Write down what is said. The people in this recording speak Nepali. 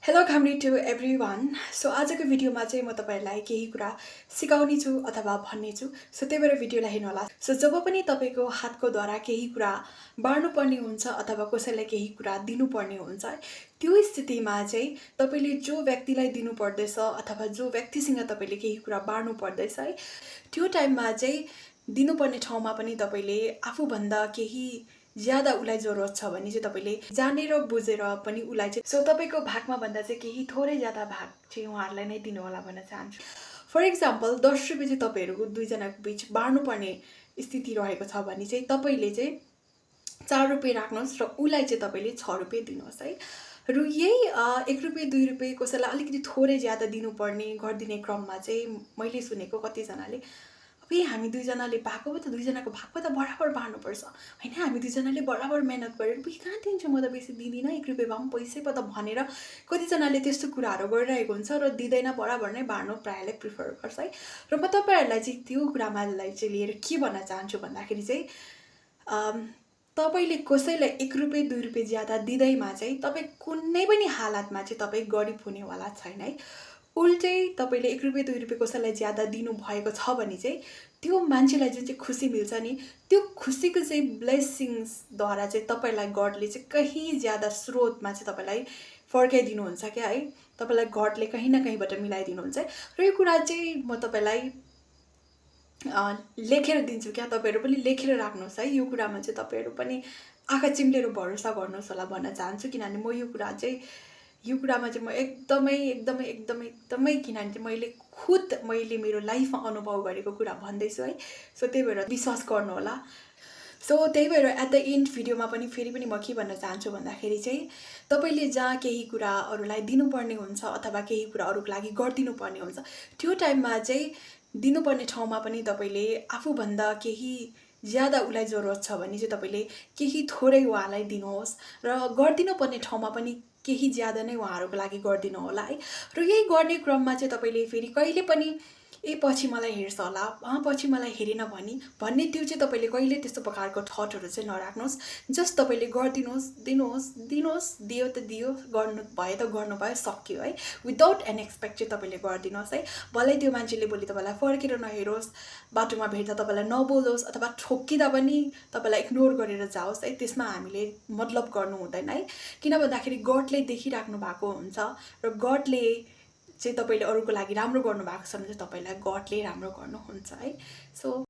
हेलो घाम्री टु एभ्रीवान। सो आजको भिडियोमा चाहिँ म तपाईहरुलाई केही कुरा सिकाउने छु अथवा भन्ने छु। सो त्यही भएर भिडियोलाई हेर्नु होला। सो जब पनि तपाईको हातको द्वारा केही कुरा बाड्नु पर्ने हुन्छ अथवा कसैलाई केही कुरा दिनु पर्ने हुन्छ, त्यो स्थितिमा चाहिँ तपाईले जो व्यक्तिलाई दिनु पर्दैछ अथवा जो व्यक्तिसँग तपाईले केही कुरा बाड्नु पर्दैछ है, त्यो टाइममा चाहिँ दिनुपर्ने ठाउँमा पनि तपाईले आफूभन्दा केही ज्यादा उलाई जरुरत छ भने चाहिँ तपाईले जानेर बुझेर पनि उलाई चाहिँ सो तपाईको भागमा भन्दा चाहिँ केही थोरै ज्यादा भाग चाहिँ उहाँहरुलाई नै दिनु होला भन्न चाहन्छु। फर एक्जाम्पल 10 रुपैयाँ चाहिँ तपाईहरुको दुई जनाको बीच बाड्नु पर्ने स्थिति रहेको छ भने चाहिँ तपाईले चाहिँ 4 रुपैयाँ राख्नुस् र उलाई चाहिँ तपाईले 6 रुपैयाँ दिनुहोस् है। र यही 1 रुपैयाँ 2 रुपैयाँ कसैलाई अलिकति थोरै ज्यादा दिनुपर्ने गर्दिने क्रममा चाहिँ मैले सुनेको कति जनाले अबे हामी दुई जनाले भागको त दुई जनाको भागको त बराबर बाड्नुपर्छ हैन, हामी दुई जनाले बराबर मेहनत गरेर बे कहाँ दिन्छु, म त बेसी दिदिन, 1 रुपैयाँ भए पनि पैसै पो त भनेर कति जनाले त्यस्तो कुराहरु गरिरहेको हुन्छ र दिदैन, बराबर नै बाड्नु प्रायले प्रिफर गर्छ है। र म तपाईहरुलाई चाहिँ त्यो कुरामालाई चाहिँ लिएर के भन्न चाहन्छु भन्दाखेरि चाहिँ तपाईले कसैलाई 1 रुपैयाँ 2 रुपैयाँ ज्यादा दिदैमा चाहिँ तपाई कुनै पनि हालतमा चाहिँ तपाई गरिब हुनेवाला छैन है। उल्टै तपाईले 1 रुपैयाँ 2 रुपैयाँ कसैलाई ज्यादा दिनु भएको छ भने चाहिँ त्यो मान्छेलाई जुन चाहिँ खुसी मिल्छ नि, त्यो खुसीको चाहिँ ब्लेसिङ्स द्वारा चाहिँ तपाईलाई गडले चाहिँ कहीं ज्यादा स्रोतमा चाहिँ तपाईलाई फर्काइदिनुहुन्छ क्या है। तपाईलाई गडले कहीं न कहीँबाट मिलाइदिनुहुन्छ। र यो कुरा चाहिँ म तपाईलाई लेखेर दिन्छु क्या, तपाईहरु पनि लेखेर राख्नुस् है। यो कुरामा चाहिँ तपाईहरु पनि आँखा चिम्लेर भरोसा गर्नुस् होला भन्न चाहन्छु, किनभने म यो कुरामा चाहिँ म एकदमै किनभने चाहिँ मैले मेरो लाइफमा अनुभव गरेको कुरा भन्दैछु है। सो त्यही भएर विश्वास गर्नु होला। सो त्यही भएर एट द एन्ड भिडियोमा पनि फेरि पनि म के भन्न चाहन्छु भन्दाखेरि चाहिँ तपाईले जहाँ केही कुरा अरूलाई दिनुपर्ने हुन्छ अथवा केही कुरा अरूको लागि गरिदिनु पर्ने हुन्छ, त्यो टाइममा चाहिँ दिनुपर्ने ठाउँमा पनि तपाईले आफूभन्दा केही ज्यादा उलाई जरुरत छ भने चाहिँ तपाईले केही थोरै उहाँलाई दिनुहोस् र गरिदिनु पर्ने ठाउँमा पनि केही ज्यादा नै उहाँहरुको लागि गरिदिनु होला है। र यही गर्ने क्रममा चाहिँ तपाईले फेरि कहिले पनि पछि मलाई हेर्छ होला, पछि मलाई हेरेन भन्ने त्यो चाहिँ तपाईले कहिले त्यस्तो प्रकारको थटहरु चाहिँ नराख्नुस्। जस्ट तपाईले गरिदिनुहोस्, दिनुहोस्, दियो त दियो, गर्नु भयो त गर्नु भयो, सक्यो है। विदाउट एन एक्सपेक्ट चाहिँ तपाईले गरिदिनुहोस् है। भलै त्यो मान्छेले भोलि तपाईलाई फर्केर नहेरोस्, बाटोमा भेट्दा तपाईलाई नबोलोस् अथवा ठोक्किदा पनि तपाईलाई इग्नोर गरेर जाओस् है, त्यसमा हामीले मतलब गर्नु हुँदैन है। किन भन्दाखेरि गडले देखिराख्नु भएको हुन्छ र गडले चाहिँ तपाईले अरूको लागि राम्रो गर्नु भएको छ भने चाहिँ तपाईलाई गडले राम्रो गर्नुहुन्छ है। सो